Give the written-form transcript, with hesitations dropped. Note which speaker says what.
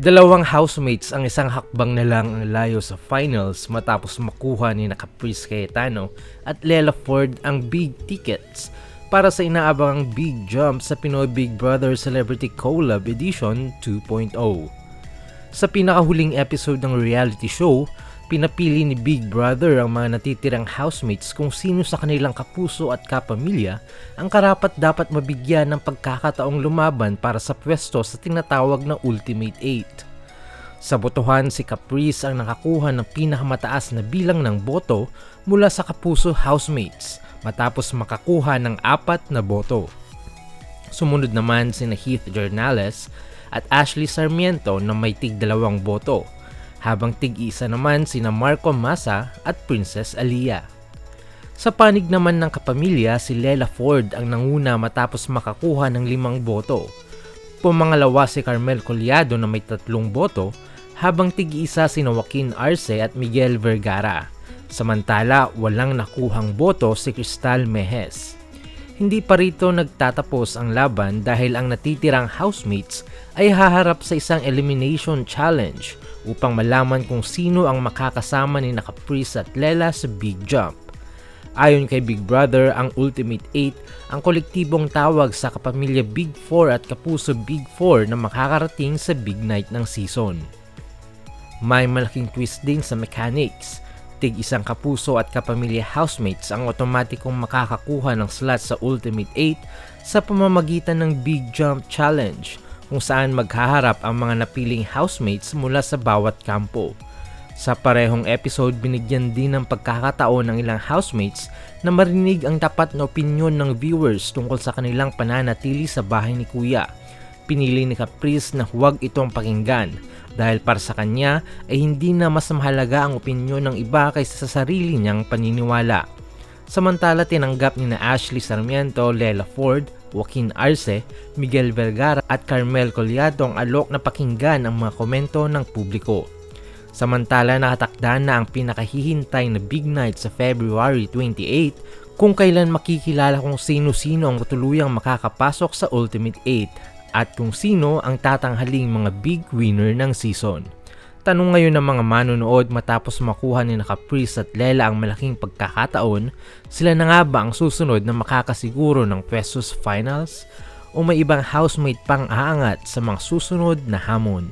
Speaker 1: Dalawang housemates ang isang hakbang na lang ang layo sa finals matapos makuha ni Caprice Cayetano at Lela Ford ang big tickets para sa inaabangang big jump sa Pinoy Big Brother Celebrity Collab Edition 2.0. Sa pinakahuling episode ng reality show, pinapili ni Big Brother ang mga natitirang housemates kung sino sa kanilang kapuso at kapamilya ang karapat-dapat mabigyan ng pagkakataong lumaban para sa pwesto sa tinatawag na Ultimate 8. Sa botohan, si Caprice ang nakakuha ng pinakamataas na bilang ng boto mula sa kapuso housemates matapos makakuha ng 4 na boto. Sumunod naman sina Heath Jernales at Ashley Sarmiento na may tig-2 boto, habang tig-isa naman sina Marco Massa at Princess Alia. Sa panig naman ng kapamilya, si Lela Ford ang nanguna matapos makakuha ng 5 boto. Pumangalawa si Carmel Collado na may 3 boto, habang tig-isa sina Joaquin Arce at Miguel Vergara. Samantala, walang nakuhang boto si Cristal Mejes. Hindi pa rito nagtatapos ang laban dahil ang natitirang housemates ay haharap sa isang elimination challenge upang malaman kung sino ang makakasama ni Caprice at Lela sa Big Jump. Ayon kay Big Brother, ang Ultimate 8 ang kolektibong tawag sa kapamilya Big 4 at kapuso Big 4 na makakarating sa Big Night ng season. May malaking twist din sa mechanics. Tig-isang kapuso at kapamilya housemates ang otomatikong makakakuha ng slot sa Ultimate 8 sa pamamagitan ng Big Jump Challenge, kung saan maghaharap ang mga napiling housemates mula sa bawat kampo. Sa parehong episode, binigyan din ng pagkakataon ng ilang housemates na marinig ang tapat na opinyon ng viewers tungkol sa kanilang pananatili sa bahay ni Kuya. Pinili ni Caprice na huwag itong pakinggan dahil para sa kanya ay hindi na mas mahalaga ang opinyon ng iba kaysa sa sarili niyang paniniwala. Samantala, tinanggap ni na Ashley Sarmiento, Lela Ford, Joaquin Arce, Miguel Vergara at Carmel Collado ang alok na pakinggan ang mga komento ng publiko. Samantala, nakatakda na ang pinakahihintay na Big Night sa February 28 kung kailan makikilala kung sino-sino ang tuluyang makakapasok sa Ultimate 8 at kung sino ang tatanghaling mga big winner ng season. Tanong ngayon ng mga manonood matapos makuha ni Caprice at Lela ang malaking pagkakataon, sila na nga ba ang susunod na makakasiguro ng pwesto sa finals? O may ibang housemate pang aangat sa mga susunod na hamon?